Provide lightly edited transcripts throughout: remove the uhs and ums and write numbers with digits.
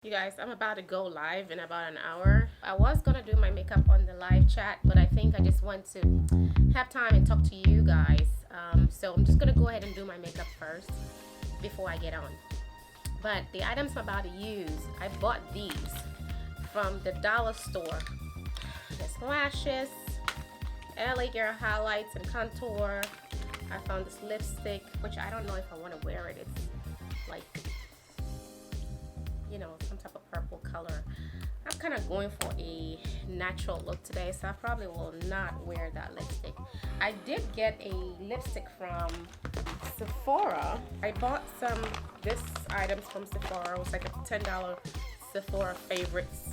You guys, I'm about to go live in about an hour. I was gonna do my makeup on the live chat, but I think I just want to have time and talk to you guys. So I'm just gonna go ahead and do my makeup first before I get on. But the items I'm about to use, I bought these from the dollar store. It's lashes, LA Girl highlights and contour. I found this lipstick, which I don't know if I want to wear it. It's like, you know, some type of purple color. I'm kind of going for a natural look today, so I probably will not wear that lipstick. I did get a lipstick from Sephora. I bought this items from Sephora. It was like a $10 Sephora favorites,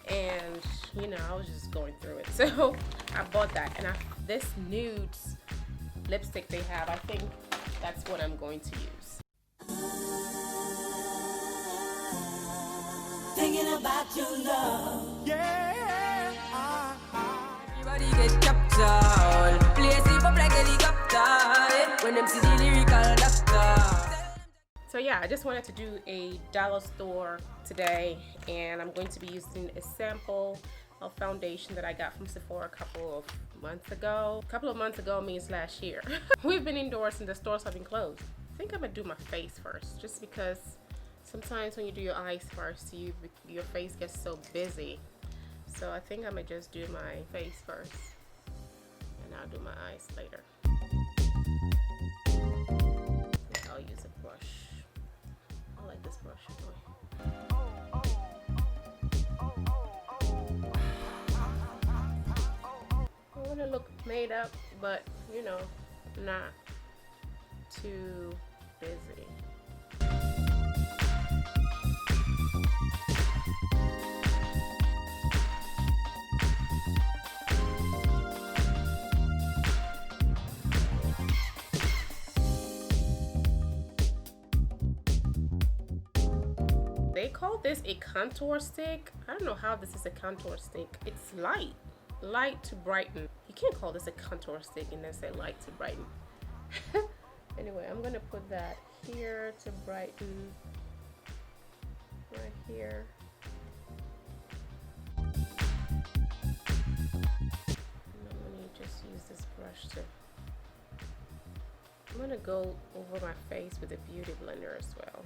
and you know, I was just going through it, so I bought that. And this nude lipstick they have, I think that's what I'm going to use. Thinking about your love. Yeah. Everybody get captured. Place it up like helicopter. When them see the lyrical doctor. So yeah, I just wanted to do a dollar store today, and I'm going to be using a sample of foundation that I got from Sephora a couple of months ago. A couple of months ago means last year. We've been indoors and the stores have been closed. I think I'm gonna do my face first, just because sometimes when you do your eyes first, your face gets so busy. So I think I'm gonna just do my face first, and I'll do my eyes later. I'll use a brush. I like this brush. I want to look made up, but you know, not too busy. They call this a contour stick. I don't know how this is a contour stick. It's light to brighten. You can't call this a contour stick and then say light to brighten. Anyway, I'm gonna put that here to brighten, right here. And I'm gonna just use this brush to, I'm gonna go over my face with a beauty blender as well.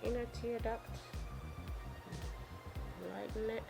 Inner tear duct, lighten it.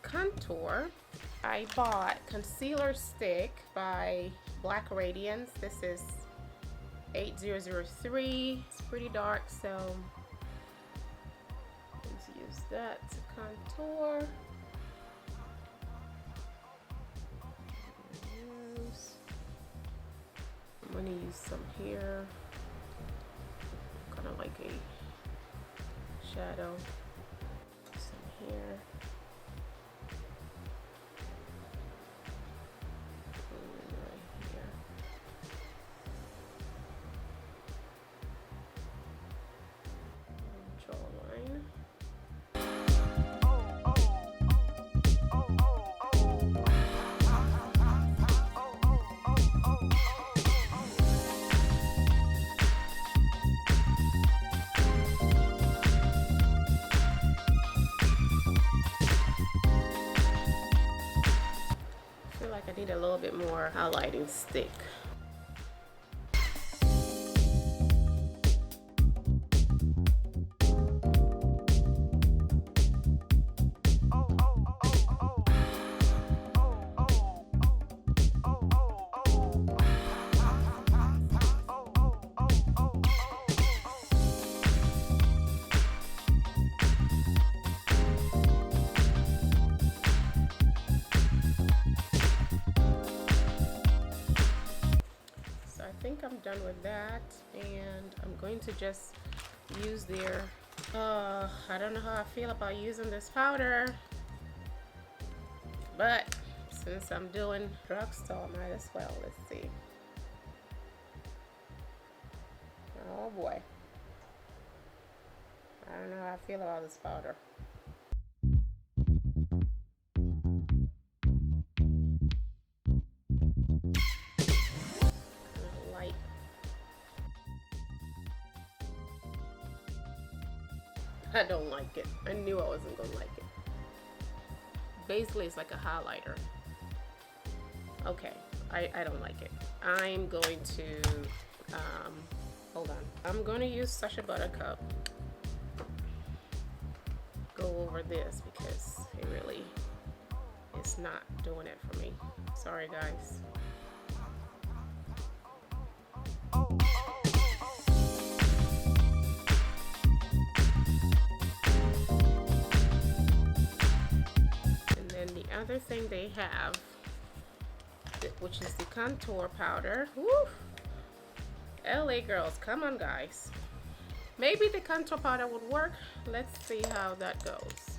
Contour. I bought concealer stick by Black Radiance. This is 8003. It's pretty dark, so let's use that to contour. I'm gonna use some here, kind of like a shadow. Some here. I need a little bit more highlighting stick. done with that, and I'm going to just use their I don't know how I feel about using this powder, but since I'm doing drugstore, might as well. Let's see. Oh boy, I don't know how I feel about this powder. Light. I don't like it. I knew I wasn't gonna like it. Basically, it's like a highlighter. Okay, I don't like it. I'm going to hold on. I'm going to use Sacha Buttercup. Go over this because it really is not doing it for me. Sorry, guys. And then the other thing they have, which is the contour powder. Woo! LA girls, come on, guys. Maybe the contour powder would work. Let's see how that goes.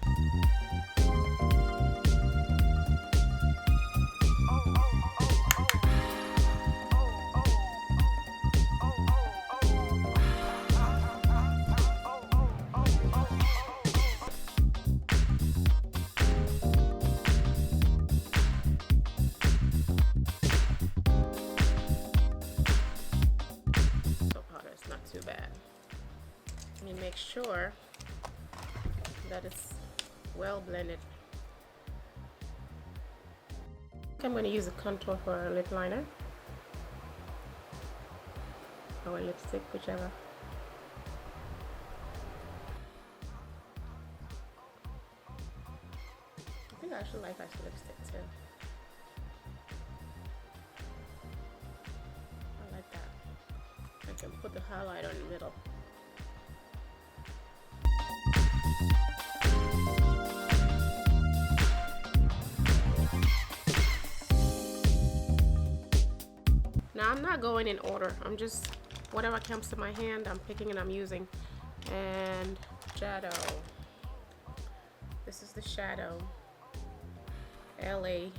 Too bad. Let me make sure that it's well blended. I'm going to use a contour for a lip liner or a lipstick, whichever. I think I actually like this lipstick too. I like that. I can put the highlighter in the middle. Now I'm not going in order. I'm just, whatever comes to my hand, I'm picking and I'm using. And shadow. This is the shadow. LA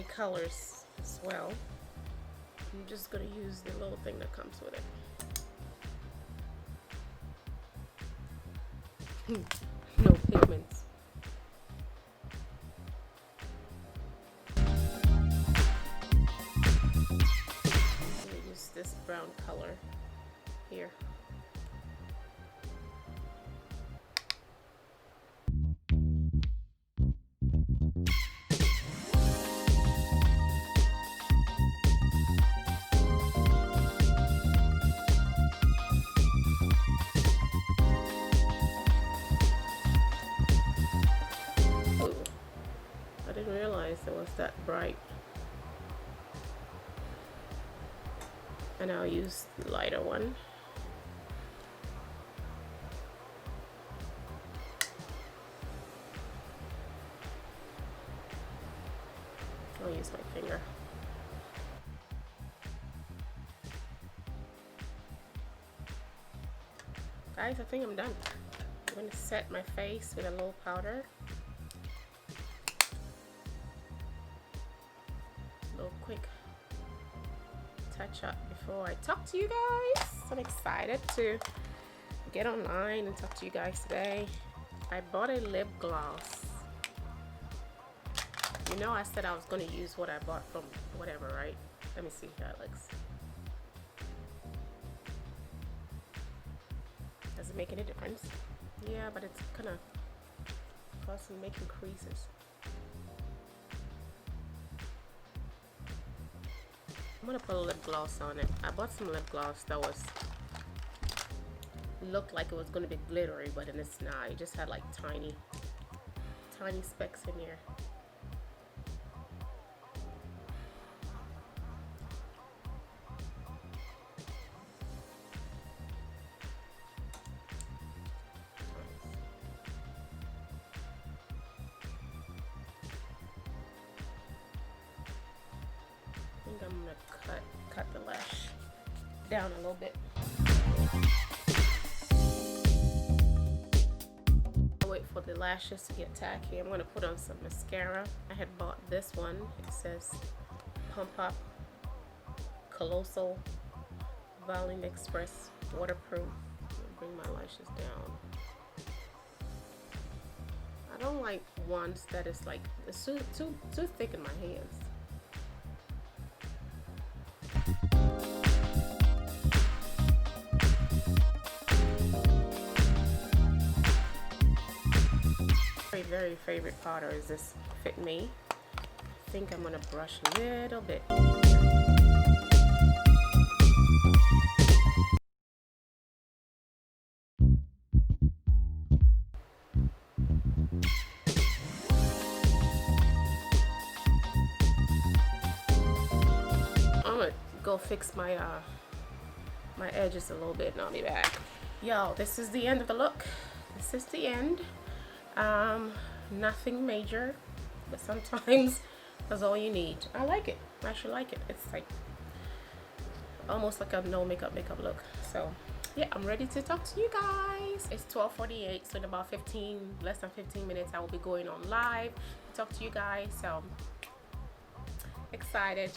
colors as well. I'm just gonna use the little thing that comes with it. No pigments. I'm gonna use this brown color here. It was that bright, and I'll use the lighter one. I'll use my finger. Guys, I think I'm done. I'm going to set my face with a little powder. Quick touch up before I talk to you guys. I'm excited to get online and talk to you guys today. I bought a lip gloss. You know, I said I was going to use what I bought from whatever, right? Let me see how it looks. Does it make any difference? Yeah, but it's kind of causing making creases. I'm gonna put a lip gloss on it. I bought some lip gloss that looked like it was gonna be glittery, but it's not. It just had like tiny specks in here. I'm gonna cut down a little bit. Wait for the lashes to get tacky. I'm gonna put on some mascara. I had bought this one. It says Pump Up Colossal Volume Express Waterproof. Bring my lashes down. I don't like ones that is like it's too thick in my hands. Very favorite powder is this Fit Me. I think I'm gonna brush a little bit. I'm gonna go fix my my edges a little bit and I'll be back. Yo, this is the end of the look. This is the end. Nothing major, but sometimes that's all you need. I like it. I actually like it. It's like almost like a no makeup look. So yeah, I'm ready to talk to you guys. It's 12:48, so in about less than 15 minutes I will be going on live to talk to you guys. So excited.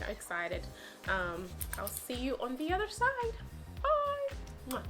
I'll see you on the other side. Bye.